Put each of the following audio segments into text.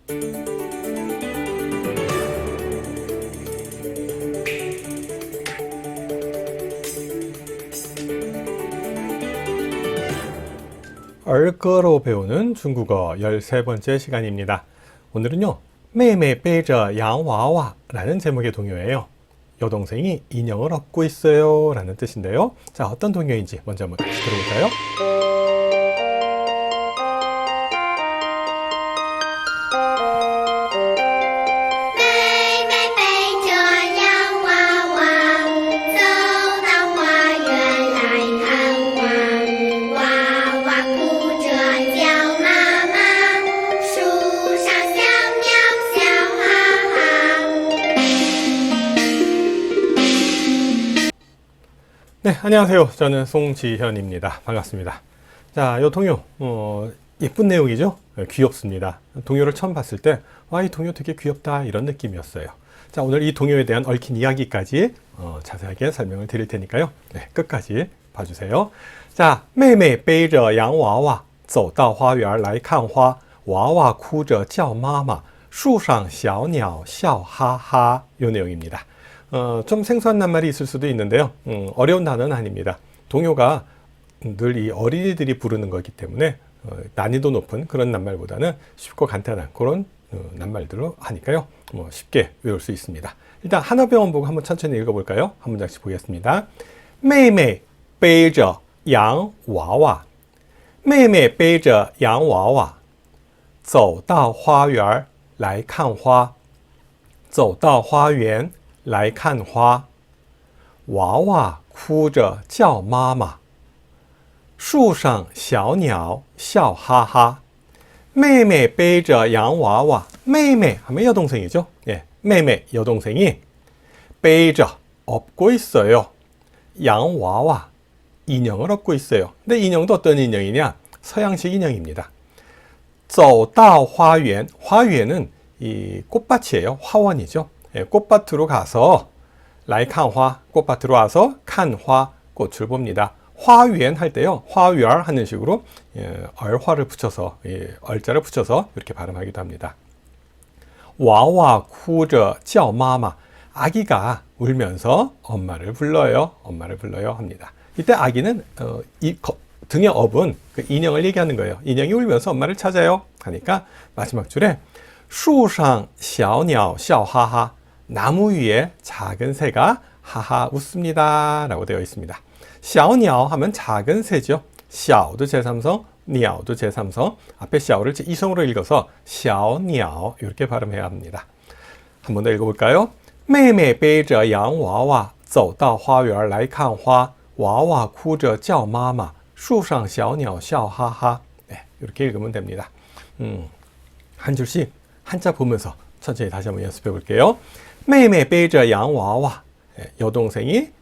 兒歌로 배우는 중국어 13번째 시간입니다. 오늘은요, 妹妹背着洋娃娃 라는 제목의 동요예요. 여동생이 인형을 업고 있어요 라는 뜻인데요. 자, 어떤 동요인지 먼저 한번 들어볼까요? 네, 안녕하세요. 저는 송지현입니다. 반갑습니다. 자, 이 동요, 예쁜 내용이죠? 귀엽습니다. 동요를 처음 봤을 때, 와, 이 동요 되게 귀엽다, 이런 느낌이었어요. 자, 오늘 이 동요에 대한 얽힌 이야기까지 자세하게 설명을 드릴 테니까요. 네, 끝까지 봐주세요. 자, 妹妹背着洋娃娃走到花园来看花，娃娃哭着叫妈妈，树上小鸟笑哈哈. 이 내용입니다. 좀 생소한 낱말이 있을 수도 있는데요. 어려운 단어는 아닙니다. 동요가 늘 이 어린이들이 부르는 거기 때문에 난이도 높은 그런 낱말보다는 쉽고 간단한 그런 낱말들로 하니까요. 쉽게 외울 수 있습니다. 일단 하나 배워 보고 한번 천천히 읽어볼까요? 한 문장씩 보겠습니다. 妹妹背着洋娃娃，妹妹背着洋娃娃，走到花园来看花，走到花园来看花，娃娃哭着叫妈妈，树上小鸟笑哈哈。妹妹背着洋娃娃，妹妹하면 여동생이죠. 예, 妹妹 여동생이 背着 업고 있어요. 양와와 인형을 업고 있어요. 근데 인형도 어떤 인형이냐? 서양식 인형입니다. 走到花园, 화園은 이 꽃밭이에요. 화원이죠. 예, 꽃밭으로 가서 라이칸화 꽃밭으로 와서 칸화 꽃을 봅니다. 화園할 때요. 화园하는 식으로 얼화를 붙여서 얼자를 붙여서 이렇게 발음하기도 합니다. 와와 쿠저 叫마마 아기가 울면서 엄마를 불러요. 엄마를 불러요 합니다. 이때 아기는 등에 업은 그 인형을 얘기하는 거예요. 인형이 울면서 엄마를 찾아요 하니까 마지막 줄에 树上小鸟笑哈哈 나무 위에 작은 새가 하하 웃습니다 라고 되어 있습니다. 小鸟 하면 작은 새죠. 小도 제3성, 鸟도 제3성. 앞에 小를 제2성으로 읽어서 小鸟 이렇게 발음해야 합니다. 한 번 더 읽어볼까요? 妹妹背着洋娃娃走到花园来看花，娃娃哭着叫妈妈，树上小鸟笑哈哈. 네, 이렇게 읽으면 됩니다. 한 줄씩 한자 보면서 천천히 다시 한번 연습해 볼게요. 妹妹背着洋娃娃 여동생이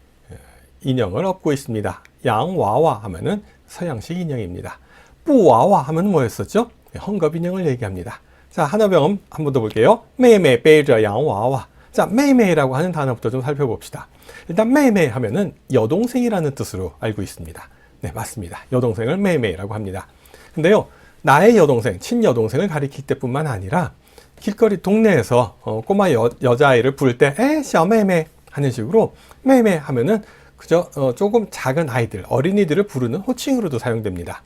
인형을 업고 있습니다. 양와와 하면은 서양식 인형입니다. 뿌와와 하면 뭐였었죠? 헝겊 인형을 얘기합니다. 자, 하나병음 한 번 더 볼게요. 妹妹背着洋娃娃 자, 妹妹라고 하는 단어부터 좀 살펴봅시다. 일단 妹妹 하면은 여동생이라는 뜻으로 알고 있습니다. 네, 맞습니다. 여동생을 妹妹라고 합니다. 근데요, 나의 여동생, 친여동생을 가리킬 때뿐만 아니라 길거리 동네에서 꼬마 여자아이를 부를 때 에, 小妹妹 하는 식으로 妹妹 하면은 그저 조금 작은 아이들, 어린이들을 부르는 호칭으로도 사용됩니다.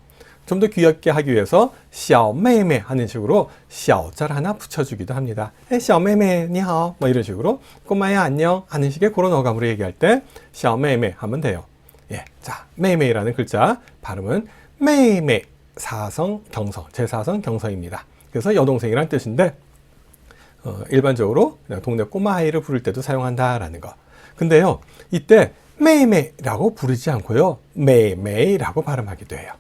좀 더 귀엽게 하기 위해서 小妹妹 하는 식으로 小자를 하나 붙여주기도 합니다. 小妹妹你好 뭐 이런 식으로 꼬마야 안녕 하는 식의 그런 어감으로 얘기할 때 小妹妹 하면 돼요. 예, 자, 妹妹라는 글자 발음은 妹妹 사성 경서, 제4성 경서입니다. 그래서 여동생이란 뜻인데 일반적으로 그냥 동네 꼬마아이를 부를 때도 사용한다라는 거. 근데요, 이때 妹妹라고 부르지 않고요, 妹妹라고 발음하기도 해요.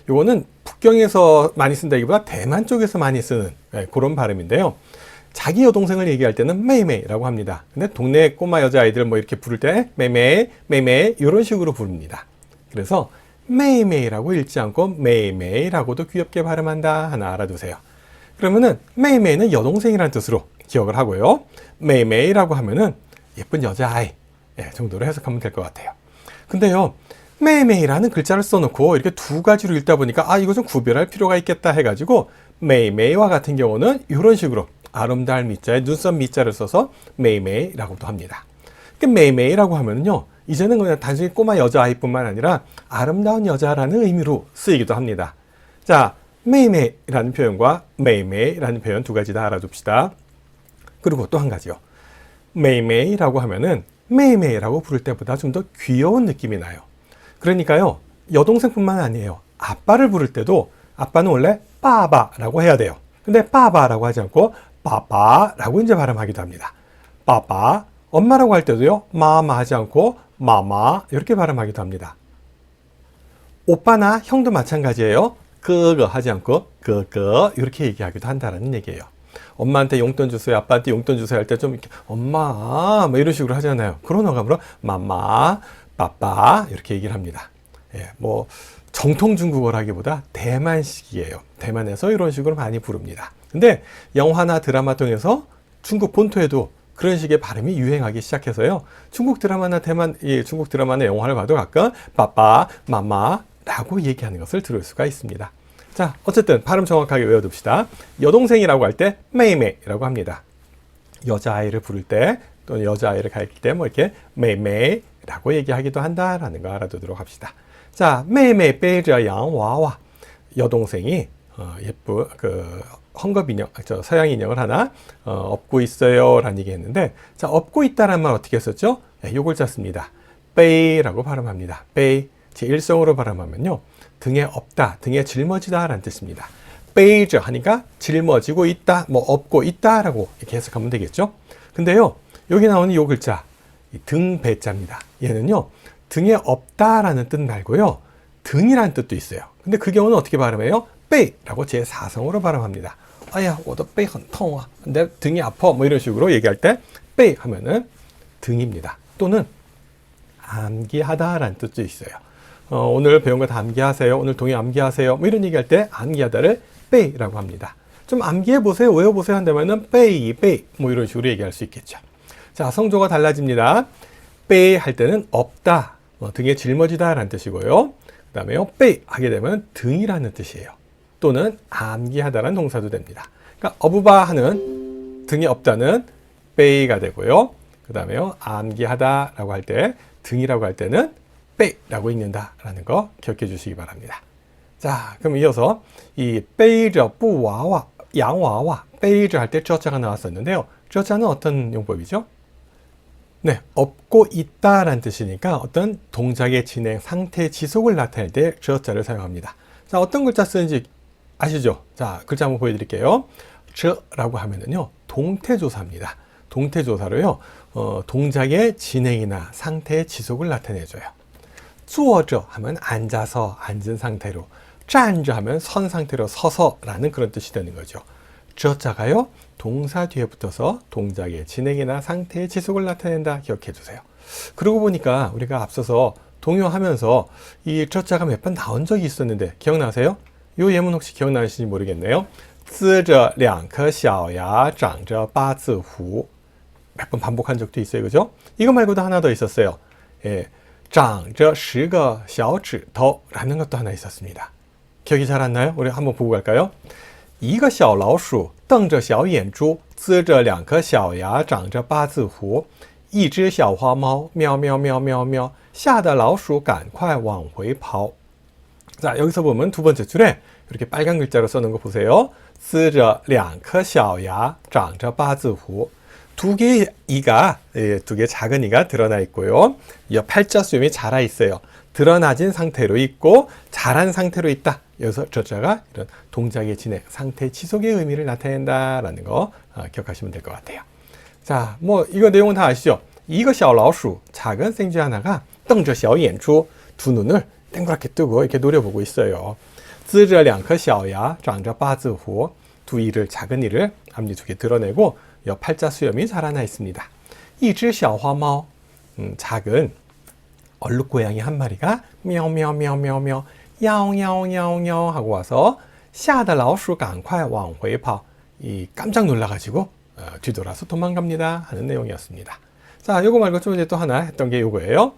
요거는 북경에서 많이 쓴다기보다 대만 쪽에서 많이 쓰는 그런 발음인데요. 자기 여동생을 얘기할 때는 妹妹라고 합니다. 근데 동네 꼬마 여자아이들 뭐 이렇게 부를 때 妹妹, 妹妹 이런 식으로 부릅니다. 그래서 妹妹라고 읽지 않고 妹妹라고도 귀엽게 발음한다 하나 알아두세요. 그러면은 妹妹는 여동생이라는 뜻으로 기억을 하고요. 妹妹라고 하면은 예쁜 여자아이 정도로 해석하면 될 것 같아요. 근데요, 매일매일이라는 글자를 써놓고 이렇게 두 가지로 읽다 보니까 이거 좀 구별할 필요가 있겠다 해가지고 매일매일와 같은 경우는 이런 식으로 아름다울 미자에 눈썹 미자를 써서 매일매일이라고도 합니다. 매일매일이라고 하면요, 이제는 그냥 단순히 꼬마 여자아이뿐만 아니라 아름다운 여자라는 의미로 쓰이기도 합니다. 자, 매일매일이라는 표현과 매일매일이라는 표현 두 가지 다 알아둡시다. 그리고 또 한 가지요. 매일매일이라고 하면은 매일매일이라고 부를 때보다 좀 더 귀여운 느낌이 나요. 그러니까요, 여동생뿐만 아니에요. 아빠를 부를 때도 아빠는 원래 빠바라고 해야 돼요. 근데 빠바라고 하지 않고 빠바라고 이제 발음하기도 합니다. 빠바. 엄마라고 할 때도요, 마마 하지 않고 마마 이렇게 발음하기도 합니다. 오빠나 형도 마찬가지예요. 그거 하지 않고 그거 이렇게 얘기하기도 한다는 얘기예요. 엄마한테 용돈 주세요, 아빠한테 용돈 주세요 할 때 좀 이렇게 엄마 뭐 이런 식으로 하잖아요. 그런 어감으로 마마, 빠빠 이렇게 얘기를 합니다. 뭐 정통 중국어라기보다 대만식이에요. 대만에서 이런 식으로 많이 부릅니다. 근데 영화나 드라마 통해서 중국 본토에도 그런 식의 발음이 유행하기 시작해서요. 중국 드라마나 중국 드라마나 영화를 봐도 가끔 빠빠, 마마라고 얘기하는 것을 들을 수가 있습니다. 자, 어쨌든 발음 정확하게 외워둡시다. 여동생이라고 할 때 메이메이라고 합니다. 여자아이를 부를 때 또는 여자아이를 가리킬 때 뭐 이렇게 메이메이라고 얘기하기도 한다라는 거 알아두도록 합시다. 자, 메이메이 베이저 양와와 여동생이 예쁜 헝겊 인형, 서양 인형을 하나 업고 있어요 라는 얘기 했는데, 자, 업고 있다라는 말 어떻게 했었죠? 요걸 짰습니다. 베이라고 발음합니다. 베이. 제 일성으로 발음하면요, 등에 업다, 등에 짊어지다 라는 뜻입니다. 베이저 하니까 짊어지고 있다, 뭐 업고 있다 라고 이렇게 해석하면 되겠죠. 근데요, 여기 나오는 요 글자 등 배자입니다. 얘는요, 등에 업다 라는 뜻 말고요, 등이라는 뜻도 있어요. 근데 그 경우는 어떻게 발음해요? 베이라고 제4성으로 발음합니다. 아야, 我的背很痛啊. 근데 등이 아파 뭐 이런 식으로 얘기할 때 베이 하면은 등입니다. 또는 암기하다라는 뜻도 있어요. 오늘 배운 거 다 암기하세요. 오늘 동요 암기하세요. 뭐 이런 얘기할 때 암기하다를 베이라고 합니다. 좀 암기해 보세요, 외워보세요 한다면은 베이 뭐 이런 식으로 얘기할 수 있겠죠. 자, 성조가 달라집니다. 베이 할 때는 없다, 등에 짊어지다 라는 뜻이고요. 그 다음에요, 베이 하게 되면 등이라는 뜻이에요. 또는 암기하다라는 동사도 됩니다. 그러니까 어부바 하는 등이 없다는 베이가 되고요. 그 다음에요, 암기하다라고 할 때 등이라고 할 때는 베이라고 읽는다라는 거 기억해 주시기 바랍니다. 자, 그럼 이어서 이 베이저 뿌와와 양와와 베이저 할 때 쩌자가 나왔었는데요. 쩌자는 어떤 용법이죠? 네, 업고 있다라는 뜻이니까 어떤 동작의 진행, 상태의 지속을 나타낼 때 쩌자를 사용합니다. 자, 어떤 글자 쓰는지 아시죠? 자, 글자 한번 보여드릴게요. 쩌라고 하면은요, 동태조사입니다. 동태조사로요, 동작의 진행이나 상태의 지속을 나타내줘요. 坐着 하면 앉아서, 앉은 상태로, 站着 하면 선 상태로 서서라는 그런 뜻이 되는 거죠. 这자가요, 동사 뒤에 붙어서 동작의 진행이나 상태의 지속을 나타낸다 기억해 주세요. 그러고 보니까 우리가 앞서서 동요하면서 이 这자가 몇 번 나온 적이 있었는데 기억나세요? 이 예문 혹시 기억나시는지 모르겠네요. 呲着两颗小牙长着八字胡. 몇 번 반복한 적도 있어요. 그죠? 이거 말고도 하나 더 있었어요. 예, 长着10个小指头 라는 것도 하나 있었습니다. 기억이 잘 안 나요? 우리 한번 보고 갈까요? 一个小老鼠瞪着小眼珠呲着两颗小牙长着八字胡一只小花猫喵喵喵喵喵吓得老鼠赶快往回跑. 자, 여기서 보면 두 번째 줄에 이렇게 빨간 글자로 써놓은 거 보세요. 呲着两颗小牙长着八字胡. 두 개의 이가, 두 개의 작은 이가 드러나 있고요. 이 팔자 수염이 자라 있어요. 드러나진 상태로 있고 자란 상태로 있다. 여기서 저자가 이런 동작의 진행, 상태 지속의 의미를 나타낸다라는 거 기억하시면 될 것 같아요. 자, 뭐 이거 내용은 다 아시죠? 一个小老鼠 작은 생쥐 하나가 瞪着小眼珠 두 눈을 땡그랗게 뜨고 이렇게 노려보고 있어요. 呲着两颗小牙长着八字胡 두 이를, 작은 이를 앞니 두 개 드러내고 옆 팔자 수염이 자라나 있습니다. 一只小花猫 작은 얼룩 고양이 한 마리가 мямямямя며 야옹야옹야옹야옹 하고 와서 吓得老鼠赶快往回跑. 이 깜짝 놀라가지고 뒤돌아서 도망갑니다 하는 내용이었습니다. 자, 요거 말고 좀 이제 또 하나 했던 게 요거예요.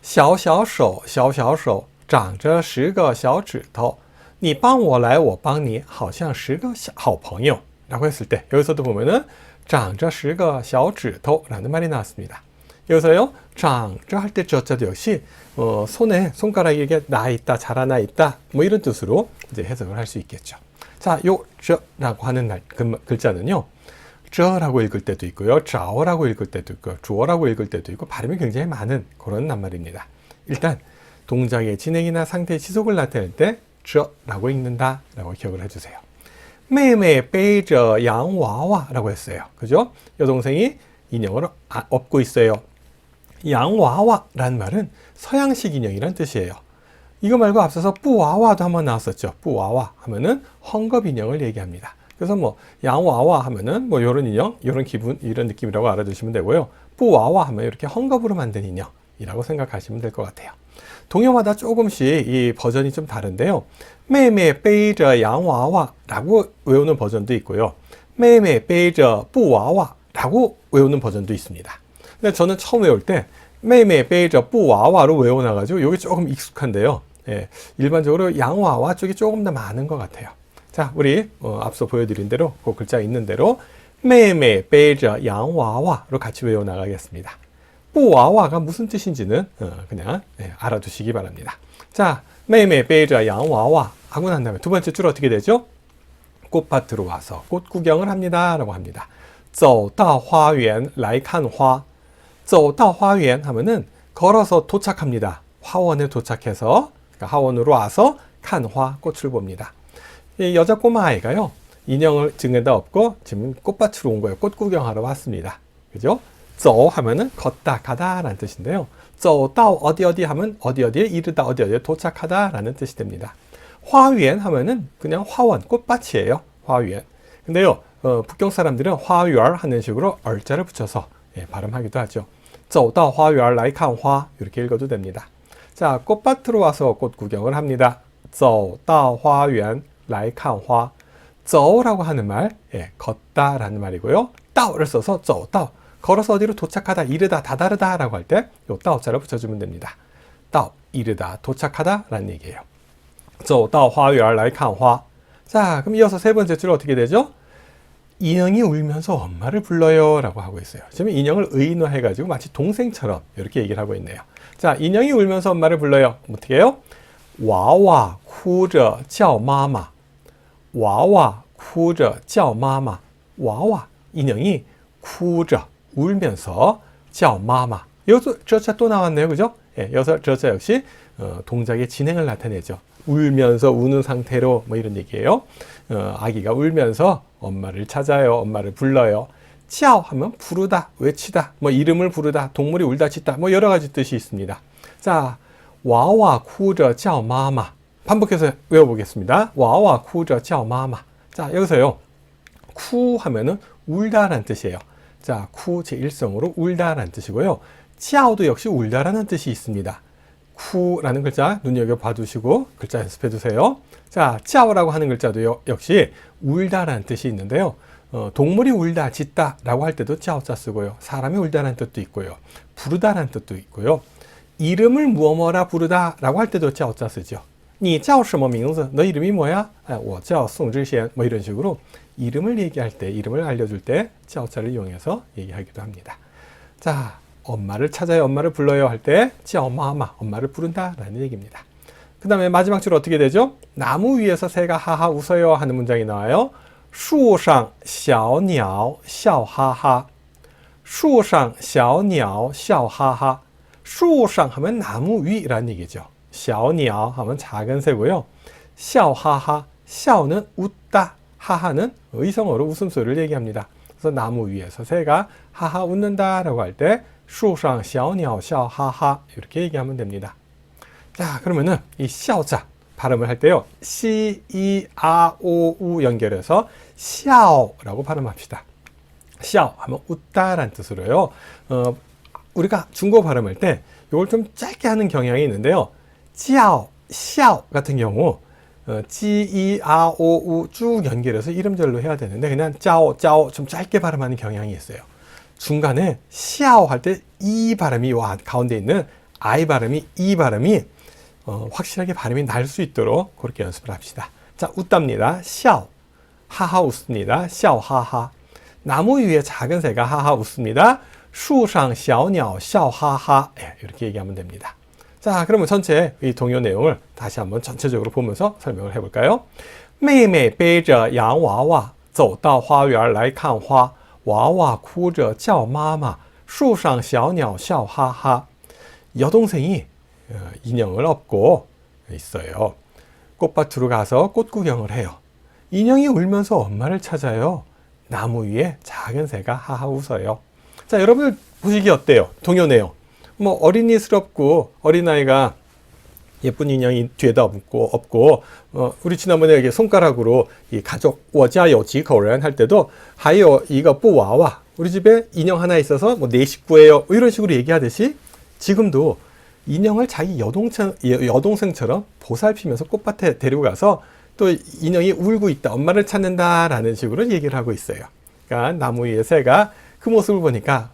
小小手小小手长着10个小指头你帮我来我帮你好像10个好朋友라고 했을 때 여기서도 보면은 长着10个小指头라는 말이 나왔습니다. 여기서요 长着할 때 저자도 역시 손에 손가락이 이게 나 있다 자라나 있다 뭐 이런 뜻으로 이제 해석을 할 수 있겠죠. 자, 요 저라고 하는 글자는요. 저라고 읽을 때도 있고요. 자오라고 읽을 때도 있고 주어라고 읽을 때도 있고 발음이 굉장히 많은 그런 낱말입니다. 일단 동작의 진행이나 상태의 지속을 나타낼 때 저라고 읽는다 라고 기억을 해주세요. 妹妹背着洋娃娃라고 했어요. 그죠? 여동생이 인형을 업고 있어요. 양와와라는 말은 서양식 인형이란 뜻이에요. 이거 말고 앞서서 뿌와와도 한번 나왔었죠. 뿌와와 하면은 헝겊 인형을 얘기합니다. 그래서 뭐 양와와 하면은 뭐 이런 인형, 이런 기분, 이런 느낌이라고 알아두시면 되고요. 뿌와와 하면 이렇게 헝겊으로 만든 인형이라고 생각하시면 될 것 같아요. 동요마다 조금씩 이 버전이 좀 다른데요. 妹妹背着洋娃娃라고 외우는 버전도 있고요. 妹妹背着布娃娃라고 외우는 버전도 있습니다. 근데 저는 처음 외울 때 妹妹背着布娃娃로 외워놔가지고 이게 조금 익숙한데요. 예, 일반적으로 양와와 쪽이 조금 더 많은 것 같아요. 자, 우리 앞서 보여드린 대로 그 글자 있는 대로 妹妹背着洋娃娃로 같이 외워나가겠습니다. 뿌와와가 무슨 뜻인지는 그냥 알아두시기 바랍니다. 자, 妹妹背着洋娃娃 하고 난 다음에 두 번째 줄 어떻게 되죠? 꽃밭으로 와서 꽃 구경을 합니다 라고 합니다. 走到花园来看花走到花园하면은 걸어서 도착합니다. 화원에 도착해서 그러니까 하원으로 와서 칸화 꽃을 봅니다. 이 여자 꼬마아이가요. 인형을 등에다 업고 지금 꽃밭으로 온 거예요. 꽃 구경하러 왔습니다. 그죠? 走 하면은 걷다 가다 라는 뜻인데요. 走到 어디 어디 하면 어디 어디에 이르다 어디 어디에 도착하다 라는 뜻이 됩니다. 화園 하면은 그냥 화원 꽃밭이에요. 화園. 근데요. 북경 사람들은 화园하는 식으로 얼자를 붙여서 발음하기도 하죠. 走到花园来看花 이렇게 읽어도 됩니다. 자, 꽃밭으로 와서 꽃 구경을 합니다. 走到花园来看花 走라고 하는 말, 걷다라는 말이고요. 到를 써서 走到 걸어서 어디로 도착하다, 이르다, 다다르다 라고 할 때 요 到자를 붙여주면 됩니다. 到, 이르다, 도착하다 라는 얘기예요. 走到花园来看花 자, 그럼 이어서 세 번째 줄 어떻게 되죠? 인형이 울면서 엄마를 불러요 라고 하고 있어요. 지금 인형을 의인화해가지고 마치 동생처럼 이렇게 얘기를 하고 있네요. 자, 인형이 울면서 엄마를 불러요. 어떻게 해요? 娃娃哭着叫妈妈娃娃哭着叫妈妈娃娃 인형이 哭着 울면서 叫妈妈 여기서 저자 또 나왔네요. 그죠? 여기서 저자 역시 동작의 진행을 나타내죠. 울면서 우는 상태로 뭐 이런 얘기예요. 아기가 울면서 엄마를 찾아요. 엄마를 불러요. 叫 하면 부르다, 외치다, 뭐 이름을 부르다, 동물이 울다 짖다, 뭐 여러 가지 뜻이 있습니다. 자, 娃娃哭着叫妈妈 반복해서 외워보겠습니다. 娃娃哭着叫妈妈 자, 여기서요. 쿠 하면은 울다라는 뜻이에요. 자, 쿠 제1성으로 울다라는 뜻이고요. 叫도 역시 울다라는 뜻이 있습니다. 쿠라는 글자 눈여겨봐 두시고 글자 연습해 두세요. 자, 叫라고 하는 글자도 역시 울다라는 뜻이 있는데요. 동물이 울다, 짖다 라고 할 때도 叫자 쓰고요. 사람이 울다라는 뜻도 있고요. 부르다라는 뜻도 있고요. 이름을 무엇뭐라 부르다 라고 할 때도 叫자 쓰죠. 你叫什么名字? 너 이름이 뭐야? 我叫宋之贤 뭐 이런 식으로 이름을 얘기할 때, 이름을 알려줄 때 叫자를 이용해서 얘기하기도 합니다. 자, 엄마를 찾아요, 엄마를 불러요 할 때 叫妈妈, 엄마를 부른다 라는 얘기입니다. 그 다음에 마지막 줄 어떻게 되죠? 나무 위에서 새가 하하 웃어요 하는 문장이 나와요. 树上小鸟笑哈哈树上小鸟笑哈哈树上 하면 나무 위라는 얘기죠. 小鸟 하면 작은 새고요. 笑哈哈 笑는 웃다, 하하는 의성어로 웃음소리를 얘기합니다. 그래서 나무 위에서 새가 하하 웃는다 라고 할 때 树上小鸟笑哈哈 이렇게 얘기하면 됩니다. 자, 그러면은 이 笑자 발음을 할 때요. 시, 이, 아, 오, 우 연결해서 笑라고 발음합시다. 笑 하면 웃다라는 뜻으로요. 우리가 중국어 발음할 때 이걸 좀 짧게 하는 경향이 있는데요. 叫, 笑 같은 경우 지, 이, 아, 오, 우 쭉 연결해서 이름절로 해야 되는데 그냥 叫, 叫 좀 짧게 발음하는 경향이 있어요. 중간에 笑 할 때 이 발음이 가운데 있는 I 발음이 이 발음이 확실하게 발음이 날 수 있도록 그렇게 연습을 합시다. 자, 웃답니다. 笑 하하 웃습니다. 笑 하하. 나무 위에 작은 새가 하하 웃습니다. 树上小鸟笑哈哈. 이렇게 얘기하면 됩니다. 자, 그러면 전체 이 동요 내용을 다시 한번 전체적으로 보면서 설명을 해볼까요? 妹妹背着洋娃娃走到花园来看花，娃娃哭着叫妈妈，树上小鸟笑哈哈. 여동생이 인형을 업고 있어요. 꽃밭으로 가서 꽃 구경을 해요. 인형이 울면서 엄마를 찾아요. 나무 위에 작은 새가 하하 웃어요. 자, 여러분들 보시기 어때요? 동요 내용. 뭐 어린이스럽고 어린아이가 예쁜 인형이 뒤에다 업고 우리 지난번에 이렇게 손가락으로 이 가족 워자요 지거런 할 때도 하요 이거 뿌와와 우리 집에 인형 하나 있어서 뭐 내 식구예요 이런 식으로 얘기하듯이 지금도 인형을 자기 여동생처럼 보살피면서 꽃밭에 데리고 가서 또 인형이 울고 있다 엄마를 찾는다라는 식으로 얘기를 하고 있어요. 그러니까 나무 위에 새가 그 모습을 보니까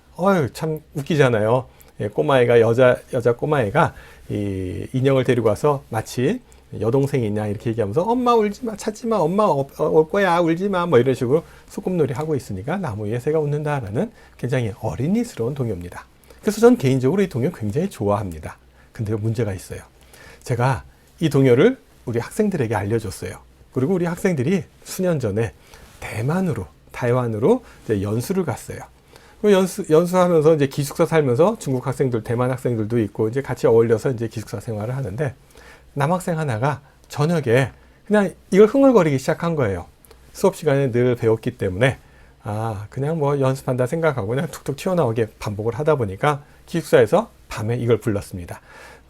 참 웃기잖아요. 꼬마애가 여자 꼬마애가 이 인형을 데리고 와서 마치 여동생이냐 이렇게 얘기하면서 엄마 울지마 찾지마 엄마 올 거야 울지마 뭐 이런 식으로 소꿉놀이 하고 있으니까 나무 위에 새가 웃는다라는 굉장히 어린이스러운 동요입니다. 그래서 전 개인적으로 이 동요 굉장히 좋아합니다. 근데 문제가 있어요. 제가 이 동요를 우리 학생들에게 알려줬어요. 그리고 우리 학생들이 수년 전에 타이완으로 이제 연수를 갔어요. 연수하면서 이제 기숙사 살면서 중국 학생들, 대만 학생들도 있고 이제 같이 어울려서 이제 기숙사 생활을 하는데 남학생 하나가 저녁에 그냥 이걸 흥얼거리기 시작한 거예요. 수업 시간에 늘 배웠기 때문에 그냥 뭐 연습한다 생각하고 그냥 툭툭 튀어나오게 반복을 하다 보니까 기숙사에서 밤에 이걸 불렀습니다.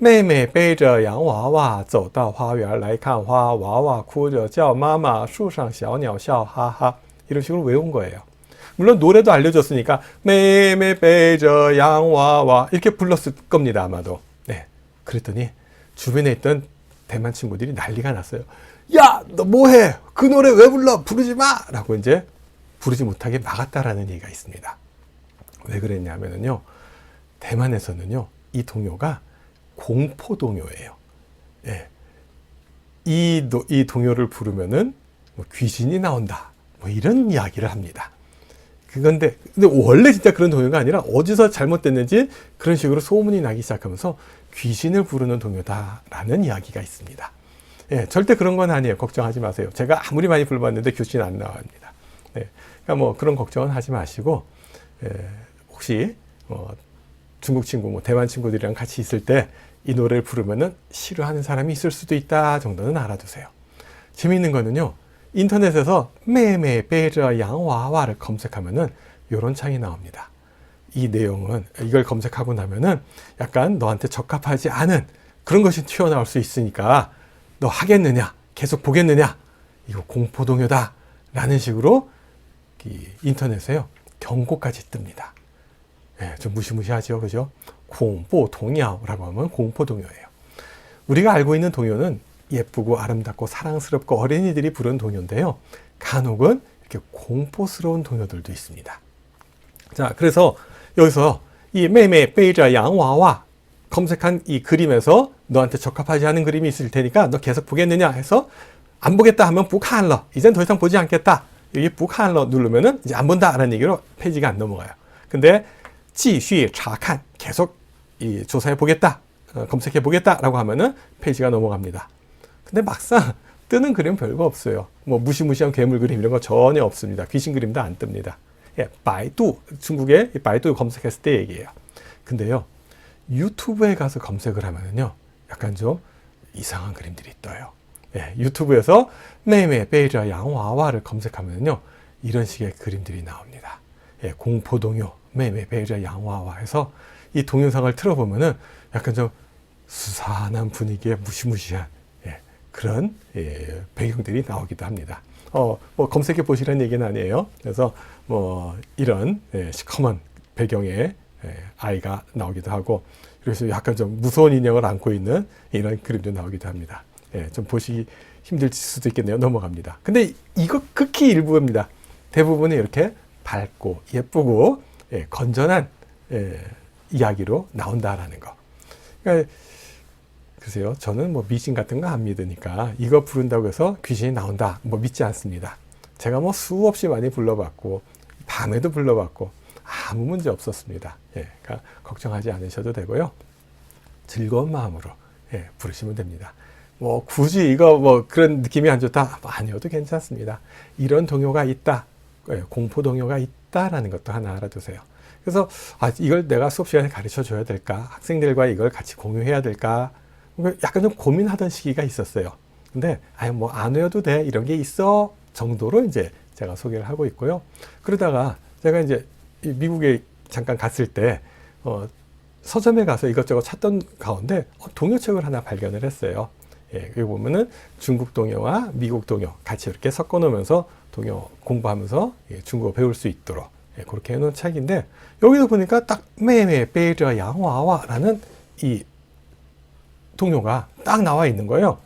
妹妹背着洋娃娃走到花园来看花，娃娃哭着叫妈妈，树上小鸟笑哈哈. 이런 식으로 외운 거예요. 물론 노래도 알려줬으니까 妹妹背着洋娃娃 이렇게 불렀을 겁니다. 아마도. 네. 그랬더니 주변에 있던 대만 친구들이 난리가 났어요. 야, 너 뭐해? 그 노래 왜 불러? 부르지 마! 라고 이제 부르지 못하게 막았다라는 얘기가 있습니다. 왜 그랬냐면요. 대만에서는요. 이 동요가 공포 동요예요. 예. 이 동요를 부르면은 뭐 귀신이 나온다. 뭐 이런 이야기를 합니다. 근데 원래 진짜 그런 동요가 아니라 어디서 잘못됐는지 그런 식으로 소문이 나기 시작하면서 귀신을 부르는 동요다라는 이야기가 있습니다. 예, 절대 그런 건 아니에요. 걱정하지 마세요. 제가 아무리 많이 불러봤는데 귀신 안 나옵니다. 네, 그러니까 뭐 그런 걱정은 하지 마시고 혹시 중국 친구, 뭐 대만 친구들이랑 같이 있을 때 이 노래를 부르면은 싫어하는 사람이 있을 수도 있다 정도는 알아두세요. 재미있는 거는요. 인터넷에서 매매 베저 양와와를 검색하면은 이런 창이 나옵니다. 이 내용은 이걸 검색하고 나면은 약간 너한테 적합하지 않은 그런 것이 튀어나올 수 있으니까 너 하겠느냐, 계속 보겠느냐, 이거 공포동요다 라는 식으로 인터넷에요 경고까지 뜹니다. 예, 좀 무시무시하죠, 그죠? 공포동요라고 하면 공포동요예요. 우리가 알고 있는 동요는 예쁘고 아름답고 사랑스럽고 어린이들이 부르는 동요인데요. 간혹은 이렇게 공포스러운 동요들도 있습니다. 자, 그래서 여기서 이 매매 베이저 양와와 검색한 이 그림에서 너한테 적합하지 않은 그림이 있을 테니까 너 계속 보겠느냐 해서 안 보겠다 하면 북한러 이젠 더 이상 보지 않겠다. 여기 북한러 누르면은 이제 안 본다라는 얘기로 페이지가 안 넘어가요. 근데 继续查看 계속 이 조사해 보겠다. 검색해 보겠다라고 하면은 페이지가 넘어갑니다. 근데 막상 뜨는 그림은 별거 없어요. 뭐 무시무시한 괴물 그림 이런 거 전혀 없습니다. 귀신 그림도 안 뜹니다. 예, 바이두 중국의 바이두 검색했을 때 얘기예요. 근데요 유튜브에 가서 검색을 하면은요 약간 좀 이상한 그림들이 떠요. 예, 유튜브에서 매매 베이저 양와와를 검색하면은요 이런 식의 그림들이 나옵니다. 예, 공포동요 매매 베이저 양와와 해서 이 동영상을 틀어보면은 약간 좀 수산한 분위기의 무시무시한 그런 배경들이 나오기도 합니다. 뭐 검색해 보시라는 얘기는 아니에요. 그래서 뭐 이런 시커먼 배경에 아이가 나오기도 하고 그래서 약간 좀 무서운 인형을 안고 있는 이런 그림도 나오기도 합니다. 좀 보시기 힘들 수도 있겠네요. 넘어갑니다. 근데 이거 극히 일부입니다. 대부분은 이렇게 밝고 예쁘고 건전한 이야기로 나온다라는 거. 그러니까 글쎄요, 저는 뭐 미신 같은 거 안 믿으니까 이거 부른다고 해서 귀신이 나온다 뭐 믿지 않습니다. 제가 뭐 수없이 많이 불러봤고 밤에도 불러봤고 아무 문제 없었습니다. 예, 그러니까 걱정하지 않으셔도 되고요. 즐거운 마음으로 부르시면 됩니다. 뭐 굳이 이거 뭐 그런 느낌이 안 좋다 아니어도 괜찮습니다. 이런 동요가 있다, 공포 동요가 있다라는 것도 하나 알아두세요. 그래서 이걸 내가 수업 시간에 가르쳐 줘야 될까, 학생들과 이걸 같이 공유해야 될까, 약간 좀 고민하던 시기가 있었어요. 근데 뭐 안 외워도 돼 이런 게 있어 정도로 이제 제가 소개를 하고 있고요. 그러다가 제가 이제 미국에 잠깐 갔을 때 서점에 가서 이것저것 찾던 가운데 동요책을 하나 발견을 했어요. 예, 여기 보면은 중국 동요와 미국 동요 같이 이렇게 섞어 놓으면서 동요 공부하면서 중국어 배울 수 있도록 그렇게 해놓은 책인데, 여기도 보니까 딱 매매 베이저 양화와라는 이 동요가 딱 나와 있는 거예요.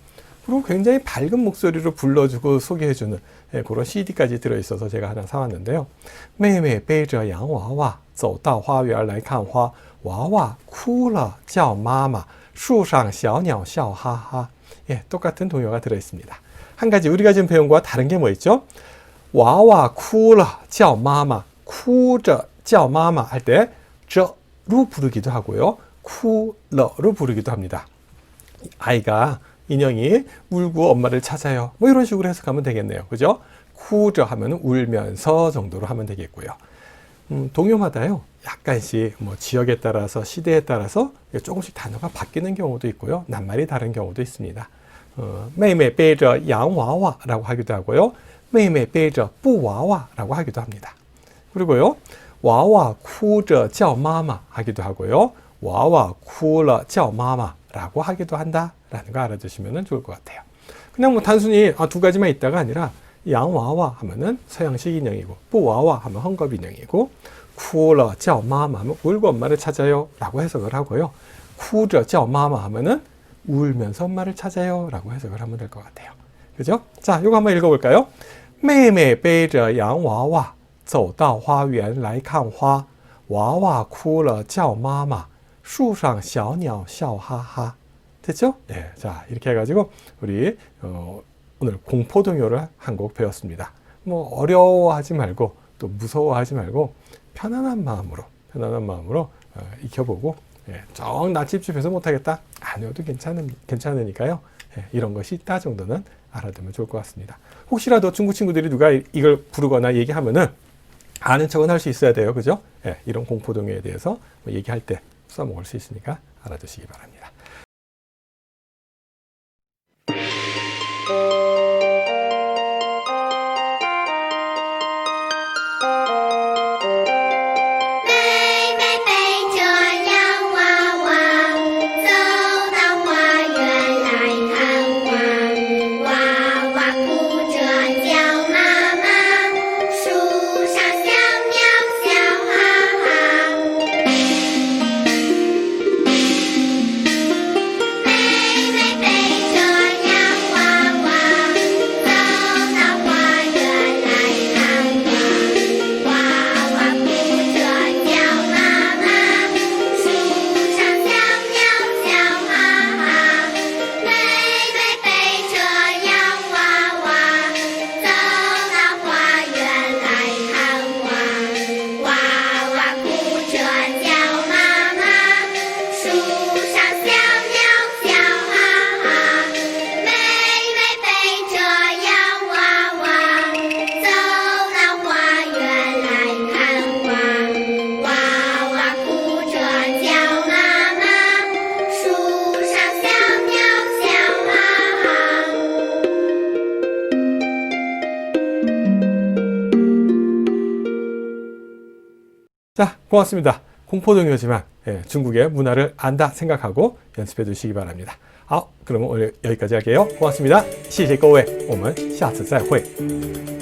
그리고 굉장히 밝은 목소리로 불러주고 소개해주는 그런 CD까지 들어있어서 제가 하나 사왔는데요. 매매 베이저 양화와 走到花园来看花娃娃哭了叫妈妈树上小鸟笑哈哈. 예, 똑같은 동요가 들어있습니다. 한 가지 우리가 지금 배운 거와 다른 게 뭐 있죠? 와와 쿠라 叫妈妈 쿠저 叫妈妈 할 때 저로 부르기도 하고요. 쿠러로 부르기도 합니다. 아이가, 인형이 울고 엄마를 찾아요. 뭐 이런 식으로 해석하면 되겠네요. 그죠? 쿠저 하면 울면서 정도로 하면 되겠고요. 동요마다요, 약간씩 뭐 지역에 따라서 시대에 따라서 조금씩 단어가 바뀌는 경우도 있고요. 낱말이 다른 경우도 있습니다. 매매 베이저 양와와라고 하기도 하고요. 매매 베이저 뿌와와라고 하기도 합니다. 그리고요, 와와 쿠저 叫妈妈 하기도 하고요. 와와 쿠러 叫妈妈 라고 하기도 한다라는 거 알아두시면 좋을 것 같아요. 그냥 뭐 단순히 두 가지만 있다가 아니라 양와와 하면은 서양식 인형이고, 뿌와와 하면 헝겊 인형이고, 쿠러 叫妈妈 하면 울고 엄마를 찾아요 라고 해석을 하고요. 쿠저 叫妈妈 하면은 울면서 엄마를 찾아요 라고 해석을 하면 될 것 같아요. 그죠? 자, 이거 한번 읽어볼까요? 妹妹背着洋娃娃走到花园来看花娃娃哭了叫妈妈树上小鸟笑哈哈. 됐죠? 네, 자, 이렇게 해가지고 우리 오늘 공포동요를 한 곡 배웠습니다. 뭐 어려워하지 말고 또 무서워하지 말고 편안한 마음으로 익혀보고, 정 나 찝찝해서 못하겠다 아니어도 괜찮으니까요. 이런 것이 있다 정도는 알아두면 좋을 것 같습니다. 혹시라도 중국 친구들이 누가 이걸 부르거나 얘기하면은 아는 척은 할 수 있어야 돼요. 그죠? 이런 공포동요에 대해서 뭐 얘기할 때 써먹을 수 있으니까 알아두시기 바랍니다. 자, 고맙습니다. 공포동요지만 중국의 문화를 안다 생각하고 연습해 두시기 바랍니다. 그러면 오늘 여기까지 할게요. 고맙습니다. 谢谢各位，我们下次再会。